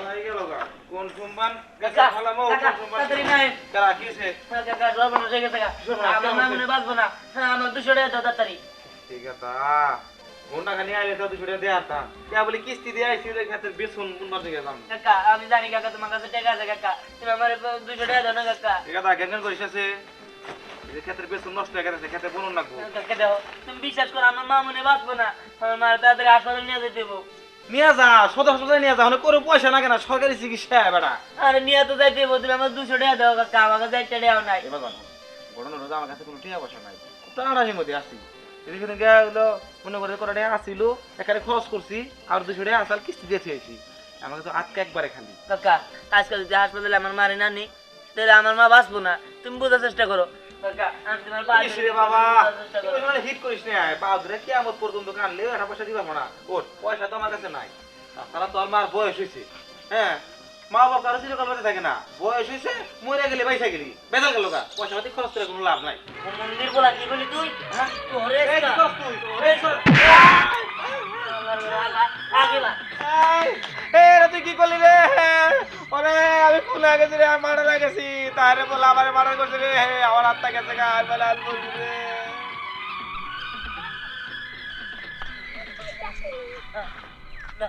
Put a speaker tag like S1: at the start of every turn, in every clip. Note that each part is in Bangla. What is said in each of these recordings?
S1: হয়ে গেল গা কোন সম্মান গাছে ফালামো কোন সম্মান তাড়াতাড়ি নাই কারা কিছে কাকা জবান হয়ে গেছে গা আমার মামুনে বাঁচবো না আমার 200 টাকা দাও তাড়াতাড়ি ঠিক আছে ঘন্টা খানি আইলে তো 200 টাকা দেয়া তা কে বলি কিস্তি দিয়ে আইছি রে খাতে বেসন বুনবার দিকে যাম কাকা আমি জানি কাকা তোমার কাছে টাকা আছে কাকা তুমি আমারে 200 টাকা দাও না কাকা ঠিক আছে কেন করিস আছে এই ক্ষেত্রে বেসন নষ্ট হয়ে গেছে ক্ষেত্রে বনুন লাগবো কাকা দাও তুমি বিশ্বাস করো আমার মামুনে বাঁচবো না আমার মা তাড়াতাড়ি হাসপাতালে নিয়ে যেতে দেবো নিয়ে যা সদা নিয়ে যা কোনো পয়সা না কেন সরকারি চিকিৎসা বেটা আরে নিয়ে তো যাইতে বলতে আমার 200 টাকা দাও কাকা আমার কাছে 1 টাকাও নাই এবার জানো ঘটনা রোজ আমার কাছে কোনো টাকা পয়সা নাই টানাটানির মধ্যে আসি এদিকে গেলো মনে করে করে টাকা আসছিল এখানে খরচ করছি আর 200 টাকা আসল কিস্তি দিয়ে খেয়েছি আমাকে তো আজকে একবারে খালি কাকা আজকাল যদি হাসপাতালে আমার মারে না নি তাহলে আমার মা বাঁচবো না তুমি বোঝার চেষ্টা করো কাকা আমি তোমার বাবা তুই মানে হিট করিস না বাউদরে কিয়ামত পর্যন্ত কানলে টাকা পয়সা দিবা না ওঠ পয়সা তো আমার কাছে নাই তারা তো আমার বয়স হইছে হ্যাঁ মা বাবা কারো চিরকাল বাঁচে থাকে না বয়স হইছে মরে গেলে বাইসা গেলি বেজাল গেল গা পয়সা পাতি খরচ করে কোনো লাভ নাই মন্দির বলা কি বলি তুই হ্যাঁ তোরে কি করছ তুই আগে বা রে তুই কি করলি রে ওরে আমি খুলে গেছি রে মারা গেছি তারে বলা আমারে মারা করছে রে আমার হাতটা গেছে গা বলে আজ বলি রে না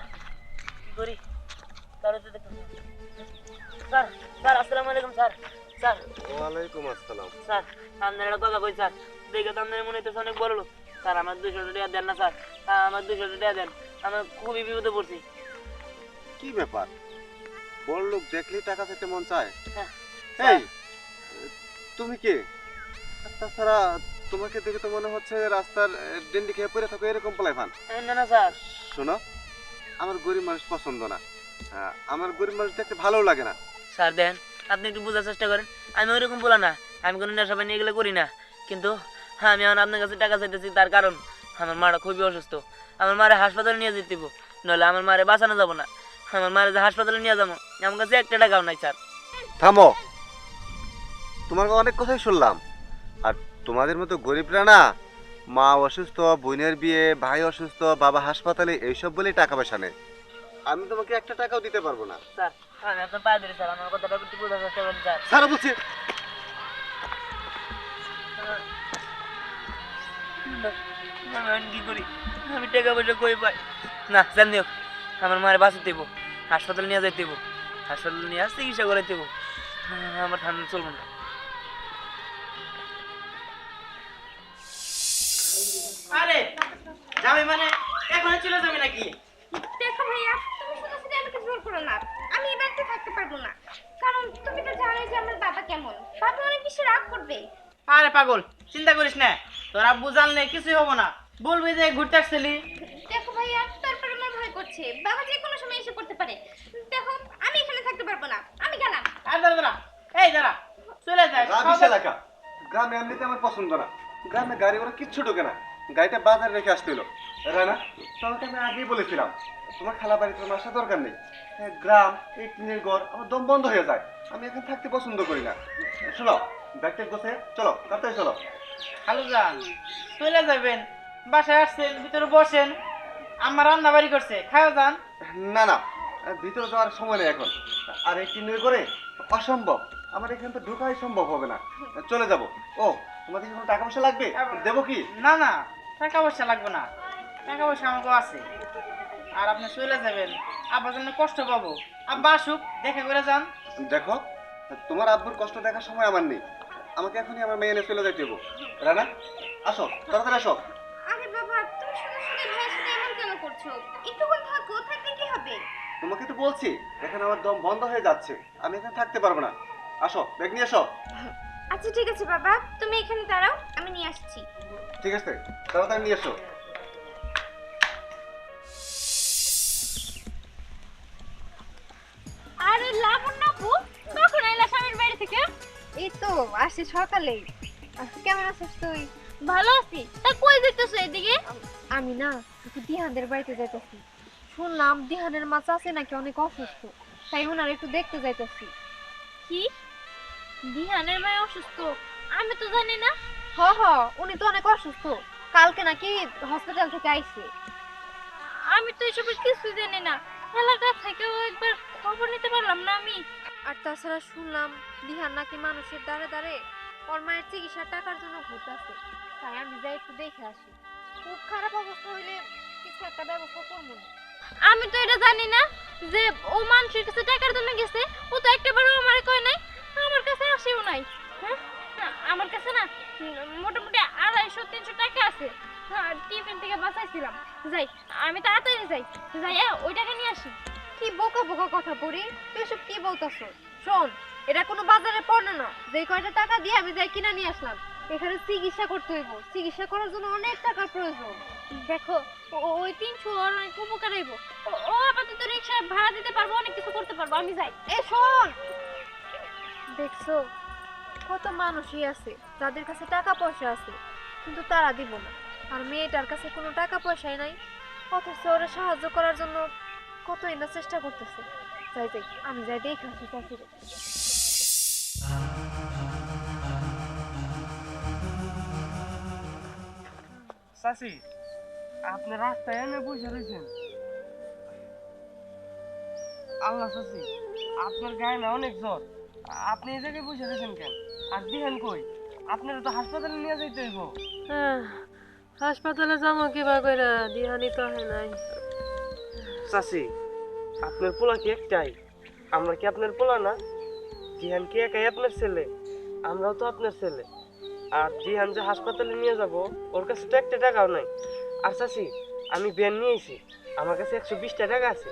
S1: কি করি তারে তো দেখো স্যার স্যার আসসালামু আলাইকুম স্যার স্যার
S2: ওয়ালাইকুম আসসালাম
S1: স্যার আপনার একটা কথা কই স্যার দেখে তো আপনার মনে হইতেছে অনেক বড় লোক স্যার আমার 200 টাকা দেন না স্যার আমার 200 টাকা দেন আমি খুবই বিপদে পড়ছি
S2: কি ব্যাপার বড় লোক দেখলেই টাকা পেতে মন চায়
S1: হ্যাঁ
S2: এই তুমি কে তাছাড়া তোমাকে দেখে তো মনে হচ্ছে রাস্তার ডেন্ডি খেয়ে পড়ে থাকো এরকম পলাই ফান
S1: না না স্যার
S2: শোনো আমার গরিব মানুষ পছন্দ না আমার গরিব মানুষ দেখতে ভালো লাগে না
S1: স্যার দেন আপনি একটু বোঝার চেষ্টা করেন আমি ওইরকম বলা না আমি কোনো নেশা পানি এগুলো করি না কিন্তু হ্যাঁ আমি এখন আপনার কাছে টাকা চাইতেছি তার কারণ আমার মারা খুবই অসুস্থ আমার মারে হাসপাতালে নিয়ে যেতে দিব নইলে আমার মারে বাঁচানো যাবো না আমার মারে যে হাসপাতালে নিয়ে যাবো আমার কাছে 1 টাকাও নাই স্যার
S2: থামো তোমার অনেক কথাই শুনলাম আর তোমাদের মতো গরিবরা না মা অসুস্থ বোনের বিয়ে ভাই অসুস্থ বাবা হাসপাতালে এইসব বলেই টাকা পয়সা নেই আমি তোমাকে 1 টাকাও দিতে পারবো না
S1: স্যার আমি আপনার পায়ে ধরে স্যার আমার কথাটা একটু বোঝার চেষ্টা করেন স্যার
S2: স্যার বলছি
S1: আমি কি করি আমি টাকা পয়সা কই পাই না জান দিও আমার মায়ের বাঁচাতে দেবো হাসপাতালে নিয়ে যাইতে দেবো হাসপাতালে নিয়ে আসতে চিকিৎসা করাইতে দেবো আমার ঠান্ডা চলবো না আরে যাবে মানে এখন চলে যাবে নাকি
S3: দেখো ভাইয়া তুমি শুধু শুধু আমাকে জোর করো না আমি এই বাড়িতে থাকতে পারবো না কারণ তুমি তো জানোই যে আমার বাবা কেমন বাবা অনেক বেশি রাগ করবে
S1: আরে পাগল চিন্তা করিস না তোর আব্বু জানলে কিছুই হবো না বলবি যে ঘুরতে আসছিলি
S3: দেখো ভাইয়া তারপরে আমার ভয় করছে বাবা যে কোনো সময় এসে পড়তে পারে দেখো আমি এখানে থাকতে পারবো না আমি গেলাম
S1: আর দাঁড়া এই দাঁড়া চলে যায়
S2: এলাকা গ্রামে এমনিতে আমার পছন্দ না গ্রামে গাড়ি ঘোড়া কিচ্ছু ঢোকে না গাড়িটা বাজারে রেখে আসতে হলো রানা তোমাকে আমি আগেই বলেছিলাম তোমার খালা বাড়িতে তোমার আসা দরকার নেই গ্রাম এই টিনের ঘর আমার দম বন্ধ হয়ে যায় আমি এখানে থাকতে পছন্দ করি না শোনো ব্যাগটা গোছে চলো তাড়াতাড়ি চলো
S1: হ্যালো যান চলে যাবেন বাসায় আসছেন ভিতরে বসেন আমার রান্না বাড়ি করছে খাও যান
S2: না না ভিতরে যাওয়ার সময় নেই এখন আর এই টিনের ঘরে অসম্ভব আমার এখানে তো ঢোকাই সম্ভব হবে না চলে যাব ও তোমাদের কোনো টাকা পয়সা লাগবে দেবো কি
S1: না না টাকা পয়সা লাগবে না টাকা পয়সা আমাকে আছে আর আপনি চলে যাবেন আব্বার জন্য কষ্ট পাবো আব্বা আসুক দেখে করে যান
S2: দেখো তোমার আব্বুর কষ্ট দেখার সময় আমার নেই আমাকে এখনই আমার মেয়ে এনে চলে যাইতে দেবো রানা আসো তাড়াতাড়ি আসো
S3: আরে বাবা তুমি শুধু শুধু ভাইয়ের সাথে এমন কেন করছো একটুক্ষণ থাকো থাকলে কি হবে
S2: তোমাকে তো বলছি এখানে আমার দম বন্ধ হয়ে যাচ্ছে আমি এখানে থাকতে পারবো না আসো ব্যাগ নিয়ে আসো
S3: আচ্ছা ঠিক আছে বাবা তুমি এখানে দাঁড়াও আমি নিয়ে আসছি
S2: ঠিক আছে তাড়াতাড়ি নিয়ে এসো
S3: আরে লাবণ্য আপু কখন আইলা স্বামীর বাড়ি থেকে এই তো আসছি সকালে কেমন আছিস তুই ভালো আছি তা কই যাইতেছো এদিকে আমি না একটু দিহানদের বাড়িতে যাইতেছি শুনলাম দিহানের মা চাচি নাকি অনেক অসুস্থ তাই ওনার একটু দেখতে যাইতেছি কি দিহানের মা অসুস্থ আমি তো জানি না হ হ উনি তো অনেক অসুস্থ কালকে নাকি হসপিটাল থেকে আইছে আমি তো এসবের কিছু জানি না এলাকা থেকেও একবার খবর খবর নিতে পারলাম না আমি। আর তাছাড়া শুনলাম দিহান নাকি মানুষের দ্বারে দ্বারে ওর মায়ের চিকিৎসার টাকার জন্য ঘুরতেছে, তাই আমি যাই একটু দেখে আসি। খুব খারাপ অবস্থা হইলে কিছু একটা ব্যবস্থা করবো। আমি তো এটা জানি না যে ও মানুষের কাছে টাকার জন্য গেছে। ও তো একটাবারও আমার কয় নাই, আমার কাছে আসেও নাই। হ্যাঁ, আমার কাছে না মোটামুটি 250-300 টাকা আছে। হ্যাঁ, টিফিন থেকে বাঁচাইছিলাম। যাই, আমি তাড়াতাড়ি যাই, যাই ওই টাকা নিয়ে আসি। কি বোকা বোকা কথা পড়ি, তুই সব কি বলতাছ? শোন, এটা কোনো বাজারে পণ্য না যে কয়টা টাকা দিয়ে আমি যাই কিনা নিয়ে আসলাম। এখানে চিকিৎসা করতে হইব, চিকিৎসা করার জন্য অনেক টাকার প্রয়োজন। দেখো, ওই 300 ওর অনেক উপকার হইব। ও আপাতত রিকশা ভাড়া দিতে পারবো, অনেক কিছু করতে পারবো। আমি যাই। এ শোন, দেখছো কত মানুষই আছে যাদের কাছে টাকা পয়সা আছে, কিন্তু তারা দিব না। আর মেয়েটার কাছে কোনো টাকা পয়সাই নাই, অথচ ওরা সাহায্য করার জন্য কতই না চেষ্টা করতেছে। যাই যাই, আমি যাই দেখে আসি চাষিরে।
S4: চাচি, আপনি রাস্তায় এনে বসে রয়েছেন। আল্লাহ চাচি, আপনার গায়ে না অনেক জ্বর, আপনি এই জায়গায় বসে রয়েছেন কেন? আর দিহেন কই? আপনার তো হাসপাতালে নিয়ে যাইতে হইব।
S5: হাসপাতালে যাবো কিবা কইরা, দিহানি তো হয় নাই।
S4: চাচি, আপনার পোলা কি একটাই? আমরা কি আপনার পোলা না? দিহান কি একাই আপনার ছেলে? আমরাও তো আপনার ছেলে। আর দিহান যে হাসপাতালে নিয়ে যাব, ওর কাছে তো একটা টাকাও নাই। আর চাচি, আমি ব্যান নিয়েছি, আমার কাছে 120 টাকা আছে,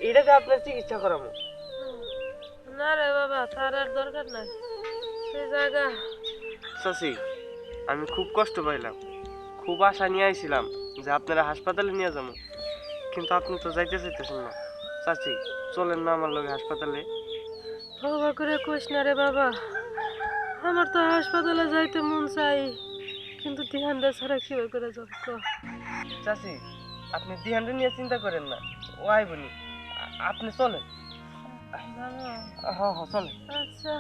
S4: এইটাতে আপনার চিকিৎসা করাবো।
S5: না রে বাবা, তার আর দরকার নাই সে জায়গা।
S4: চাচি, আমি খুব কষ্ট পাইলাম, খুব আশা নিয়ে আইছিলাম যে আপনারা হাসপাতালে নিয়ে যাবো, কিন্তু আপনি তো যাইতে চাইতেছেন না। চাচি, চলেন না আমার লগে হাসপাতালে।
S5: বাবা করে কইস না রে বাবা, আমার তো হাসপাতালে যাইতে মন চাই, কিন্তু দিহানটা ছাড়া কি করে যাব?
S4: চাচি, আপনি দিহানরে নিয়ে চিন্তা করেন না, ও আইবনি, আপনি চলেন।
S5: বাবা
S4: হ্যাঁ হ্যাঁ, চলেন।
S5: আচ্ছা।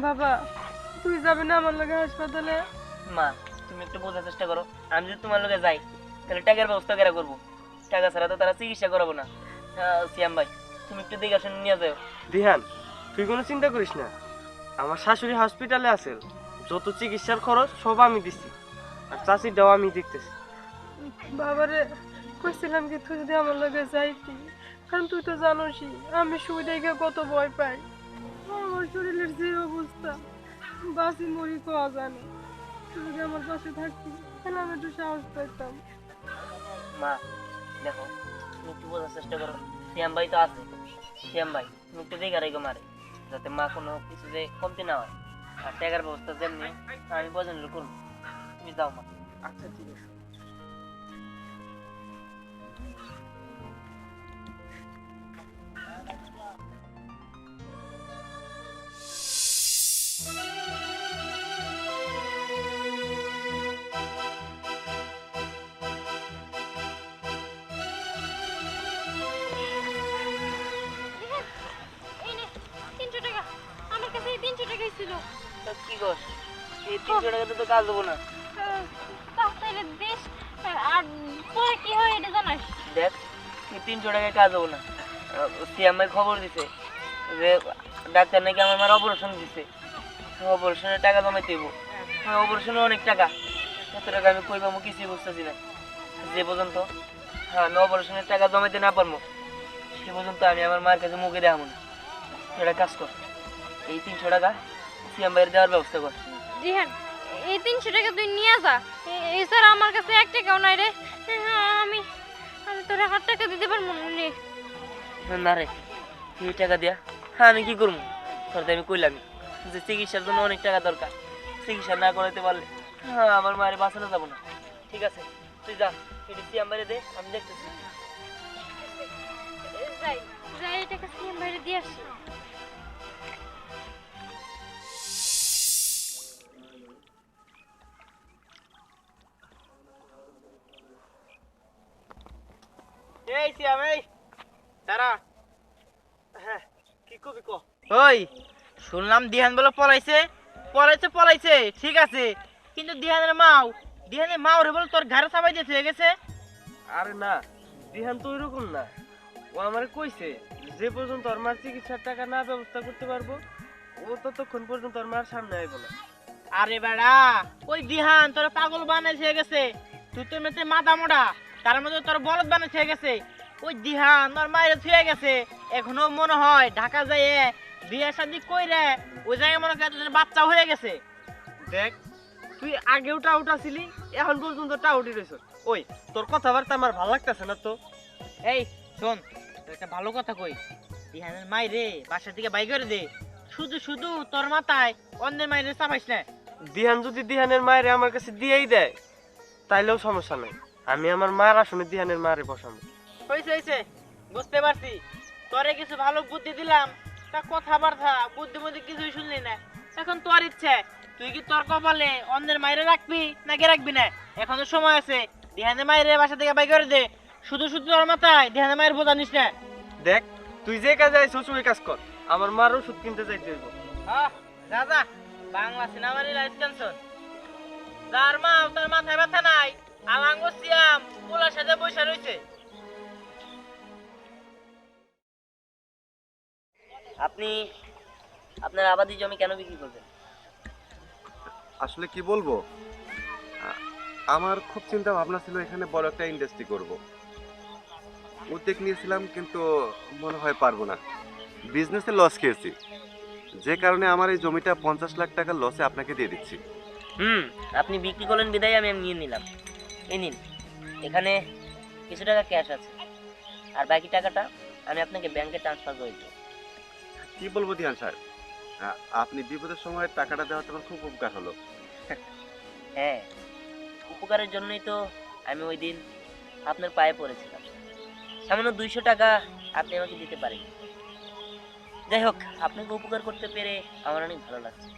S5: বাবা, তুই যাবি না আমার লগে হাসপাতালে?
S1: মা, তুমি একটু বোঝার চেষ্টা করো। আমি যদি তোমার লগে যাই তাহলে টাকার ব্যবস্থা কেরা করবো? টাকা ছাড়া তো তারা চিকিৎসা করাবো না। সিয়াম ভাই, তুমি একটু দেখে শুনে নিয়ে যাও।
S4: দিহান, তুই কোনো চিন্তা করিস না, আমার শাশুড়ি হসপিটালে আছে, যত চিকিৎসার খরচ সব আমি দিচ্ছি, আর চাচিরটাও আমি দেখতেছি।
S5: বাবারে কইছিলাম কি তুই যদি আমার লগে যাইতি, কারণ তুই তো জানোসই আমি শুই দেখে কত ভয় পাই। আমার শরীরের যে অবস্থা, বাসি মরি কোয়া জানে। তুই যদি আমার পাশে থাকতি তাহলে আমি একটু সাহস পাইতাম।
S1: মা দেখো, তুমি একটু বোঝার চেষ্টা করো। সিয়াম ভাই তো আছে, সিয়াম ভাই তুমি একটু দেখে রাখো মারে, যাতে মা কোনো কিছু যে কমতি না হয়। আর টাকার ব্যবস্থা যেমনি আমি বোঝানো করবো। তুমি যাও মা।
S4: আচ্ছা ঠিক আছে।
S3: এই নে 300 টাকা, আমার কাছে এই 300 টাকাই ছিল।
S1: তো কি কর, এই 300 টাকাতে তো কাজ হবো না।
S3: তাহলে দেশ আর পরে কি হয় এটা জানাস?
S1: দেখ, এই 300 টাকায় কাজ হবো না। সিয়াম ভাই খবর দিছে যে ডাক্তার নাকি আমার মার অপারেশন দিছে, অপারেশনের টাকা জমাইতে হইব। অপারেশনে অনেক টাকা, এত টাকা আমি কই পাবো কিছুই বুঝতেছি না। যে পর্যন্ত আমি অপারেশনের টাকা জমাইতে না পারবো সে পর্যন্ত আমি আমার মার কাছে মুখে দেখাবো না। একটা কাজ কর, এই 300 টাকা সিয়াম ভাইয়ের দেওয়ার ব্যবস্থা কর।
S3: জিহান, এই 300 টাকা তুই নিয়ে যা। এছাড়া আমার কাছে 1 টাকাও নাই রে। আমি আমি তোর 1 টাকা দিতে পারবো না রে।
S1: না রে, এই টাকা দিয়া হ্যাঁ আমি কি করবো? তোর আমি কইলাম যে চিকিৎসার জন্য অনেক টাকা দরকার, চিকিৎসা না করাতে পারলে হ্যাঁ আমার মায়ের বাঁচানো যাবো না। ঠিক আছে, তুই যা, এটি সিয়াম ভাইরে দে, আমি দেখতেছি।
S3: যাই যাই, এই টাকা সিএম বাইরে দিয়ে আসি।
S4: এই সিয়াম, এই দাঁড়া। হ্যাঁ, কি কবি ক?
S1: ওই শুনলাম দিহান বলে পলাইছে পলাইছে পলাইছে ঠিক আছে, কিন্তু দিহানের মাও রে বলে তোর ঘরে চাপাই দিয়ে হয়ে গেছে।
S4: আরে না, দিহান তো ওইরকম না। ও আমারে কইছে যে পর্যন্ত ওর মার চিকিৎসার টাকা না ব্যবস্থা করতে পারবো ও ততক্ষণ পর্যন্ত ওর মার সামনে আইব না।
S1: আরে বেড়া, ওই দিহান তোর পাগল বানাইছে হয়ে গেছে, তুই তো এমনিতে মাথা মোটা, তার মধ্যে তোর বলদ বানাইছে হয়ে গেছে। ওই দিহান তোর মায়ের ছুঁয়ে গেছে, এখনো মনে হয় ঢাকা যাইয়ে বিয়ে শাদি কইরে ওই জায়গায় মনে হয় তোদের বাচ্চা হয়ে গেছে।
S4: দেখ তুই আগেও টাউটা ছিলি, এখন পর্যন্ত টাউটি রইছ। ওই তোর কথাবার্তা আমার ভালো লাগতেছে না তো।
S1: এই শোন, তোর একটা ভালো কথা কই, দিহানের মাই রে বাসা থেকে বাই করে দে, শুধু শুধু তোর মাথায় অন্যের মায়ের চাপাইস না।
S4: দিহান যদি দিহানের মায়ের আমার কাছে দিয়েই দেয় তাইলেও সমস্যা নাই, আমি আমার মার আসনে দিহানের মারে বসাবো।
S1: হয়েছে বুঝতে পারছি, তোরে কিছু ভালো বুদ্ধি দিলাম, তা কথাবার্তা বুদ্ধিমতি কিছুই শুনলি না। এখন তোর ইচ্ছে, তুই কি তোর কপালে অন্যের মায়েরে রাখবি নাকি রাখবি না? এখনো সময় আছে, দিহানের মায়ের বাসা থেকে বাই করে দে, শুধু শুধু তোর মাথায় দিহানের মায়ের বোঝা নিস না।
S4: দেখ তুই যে কাজে আইছস ওই কাজ কর, আমার মার ওষুধ কিনতে যাইতে হইব।
S1: রাজা বাংলা সিনেমার লাইফ ক্যান্সর, যার মা তোর মাথায় ব্যথা নাই, আলাঙ্গ সিয়াম পোলার সাথে বসে রয়েছে।
S6: আপনি আপনার আবাদি জমি কেন বিক্রি করবেন?
S2: আসলে কি বলবো, আমার খুব চিন্তা ভাবনা ছিল এখানে বড় একটা ইন্ডাস্ট্রি করব। উদ্যোগ নিয়েছিলাম কিন্তু মনে হয় পারবো না, বিজনেসে লস খেয়েছি, যে কারণে আমার এই জমিটা 50 লাখ টাকার লসে আপনাকে দিয়ে দিচ্ছি।
S6: আপনি বিক্রি করলেন বিদায় আমি নিয়ে নিলাম। এই নিন, এখানে কিছু টাকা ক্যাশ আছে, আর বাকি টাকাটা আমি আপনাকে ব্যাংকে ট্রান্সফার করে দেব।
S2: কি বলবো দিহান সাহেব, আপনি বিপদের সময় টাকাটা দেওয়াতে আমার খুব উপকার হলো।
S6: হ্যাঁ, উপকারের জন্যই তো আমি ওই দিন আপনার পায়ে পড়েছিলাম। সামান্য 200 টাকা আপনি আমাকে দিতে পারেন। যাই হোক, আপনাকে উপকার করতে পেরে আমার অনেক ভালো লাগছে।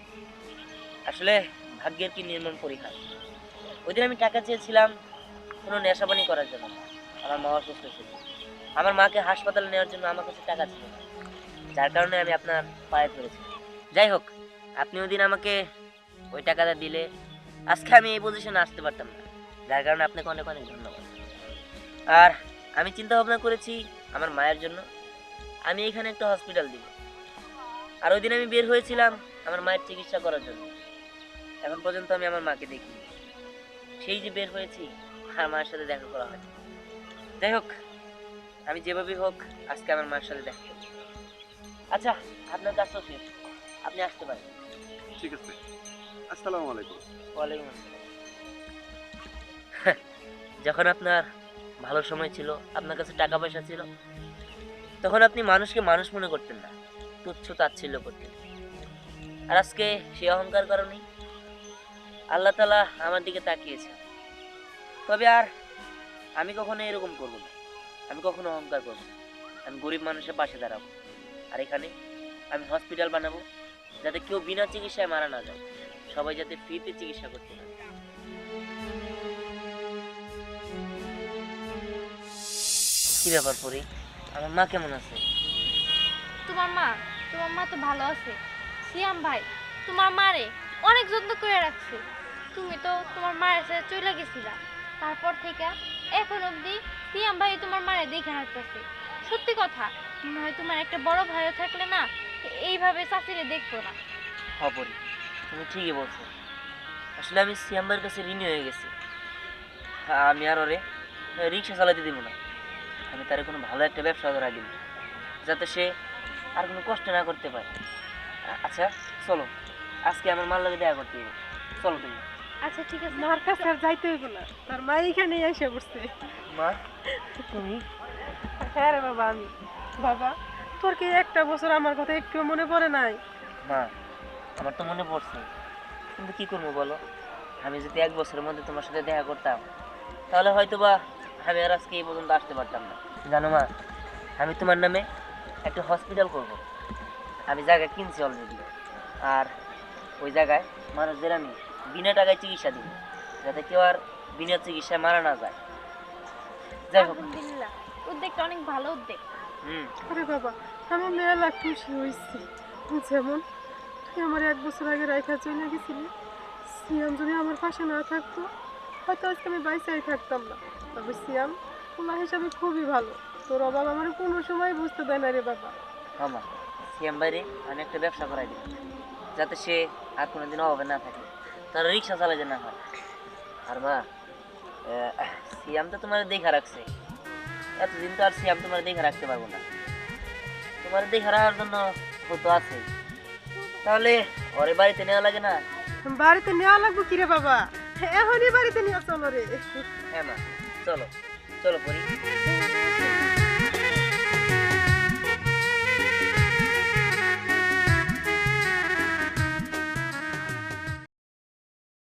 S6: আসলে ভাগ্যের কি নির্মম পরীক্ষা। ওই দিন আমি টাকা চেয়েছিলাম কোনো নেশাবানি করার জন্য, আমার মা অসুস্থ ছিল, আমার মাকে হাসপাতালে নেওয়ার জন্য আমার কাছে টাকা ছিল না, যার কারণে আমি আপনার পায়ে পড়েছি। যাই হোক, আপনি ওই দিন আমাকে ওই টাকাটা দিলে আজকে আমি এই পজিশনে আসতে পারতাম না, যার কারণে আপনাকে অনেক অনেক ধন্যবাদ। আর আমি চিন্তা ভাবনা করেছি আমার মায়ের জন্য আমি এখানে একটা হসপিটাল দিব। আর ওই দিন আমি বের হয়েছিলাম আমার মায়ের চিকিৎসা করার জন্য, এখন পর্যন্ত আমি আমার মাকে দেখিনি। সেই যে বের হয়েছি আর মায়ের সাথে দেখা করা হয়। যাই হোক, আমি যেভাবেই হোক আজকে আমার মায়ের সাথে দেখা করব। আচ্ছা, আপনার কাজটা শেষ, আপনি আসতে পারেন।
S2: ঠিক আছে, আসসালামু আলাইকুম।
S6: ওয়ালাইকুম আসসালাম। যখন আপনার ভালো সময় ছিল, আপনার কাছে টাকা পয়সা ছিল, তখন আপনি মানুষকে মানুষ মনে করতেন না, তুচ্ছ তাচ্ছিল্য করতেন। আর আজকে সে অহংকার কারণে আল্লাহ তাআলা আমার দিকে তাকিয়েছে। তবে আর আমি কখনো এরকম করব না, আমি কখনো অহংকার করব না। আমি গরিব মানুষের পাশে দাঁড়াবো। আর এখানে আমি হসপিটাল বানাবো, যাতে কেউ বিনা চিকিৎসায় মারা না যায়, সবাই যাতে ফ্রিতে চিকিৎসা করতে পারে। কি ব্যাপার পরি, আমার মা কেমন আছে?
S3: তোমার মা তো ভালো আছে। সিয়াম ভাই তোমার মারে অনেক যত্ন করে রাখছে। তুমি তো তোমার মায়ের সাথে চলে গেছিলা, তারপর থেকে এখন অবধি সিয়াম ভাই তোমার মারে দেখে হাঁটতেছে। সত্যি কথা, মনে হয় তোমার একটা বড় ভাইও থাকলে না এইভাবে চাচিরে দেখতো না।
S6: পরি, তুমি ঠিকই বলছো। আসলে আমি সিয়াম ভাইয়ের কাছে ঋণী হয়ে গেছি। আমি আর ওরে রিক্সা চালাতে দিব না, আমি তার কোনো ভালো একটা ব্যবসা ধরা দিব, যাতে সে আর কোনো কষ্ট না করতে পারে। আচ্ছা চলো, আজকে আমার মার লাগে দেখা করতে হবে। চলো তুমি।
S3: আচ্ছা ঠিক আছে।
S5: মার কাছে আর যাইতে হইব না, তার মা এখানেই এসে বসছে।
S6: মা তুমি?
S5: হ্যাঁ রে বাবা, আমি। বাবা, তোর কি একটা বছর আমার কথা একটু মনে পড়ে নাই?
S6: মা, আমার তো মনে পড়ছে, কিন্তু কি করবো বলো, আমি যদি 1 বছরের মধ্যে তোমার সাথে দেখা করতাম তাহলে হয়তোবা আমি আর আজকে এই পর্যন্ত আসতে পারতাম না। জানো মা, আমি তোমার নামে একটা হসপিটাল করব। আমি জায়গা কিনছি অলরেডি, আর ওই জায়গায় মানুষদের আমি বিনা টাকায় চিকিৎসা দিব, যাতে কেউ আর বিনা চিকিৎসায় মারা না যায়। যাই হোক,
S3: আলহামদুলিল্লাহ, উদ্যোগটা অনেক ভালো উদ্যোগ।
S5: আরে বাবা, আমি মেলা খুশি হয়েছি। যেমন তুই আমার 1 বছর আগে রাইখা চলে গেছিলি, সিয়াম যদি আমার পাশে না থাকতো হয়তো আজকে আমি বাইসাই থাকতাম না। তবে সিয়াম পোলা হিসাবে খুবই ভালো, তোর অভাব আমার কোনো সময় বুঝতে দেয় না রে বাবা।
S6: মামা সিএম বাইরে আমি একটা ব্যবসা করাই দিই, যাতে সে আর কোনোদিন অভাবে না থাকে, তার রিক্সা চালাতে না হয়। আর মা, সিয়াম তো তোমার দেখা রাখছে, এতদিন তো আর সিয়াম তোমার দেখা রাখতে পারবো না, তোমার দেখা রাখার জন্য হতো আছে, তাহলে ওরে বাড়িতে নেওয়া লাগে না?
S5: বাড়িতে নেওয়া লাগবো কি রে বাবা, এখনই বাড়িতে নিয়ে চলো রে।
S6: হ্যাঁ মা, চলো চলো পরি।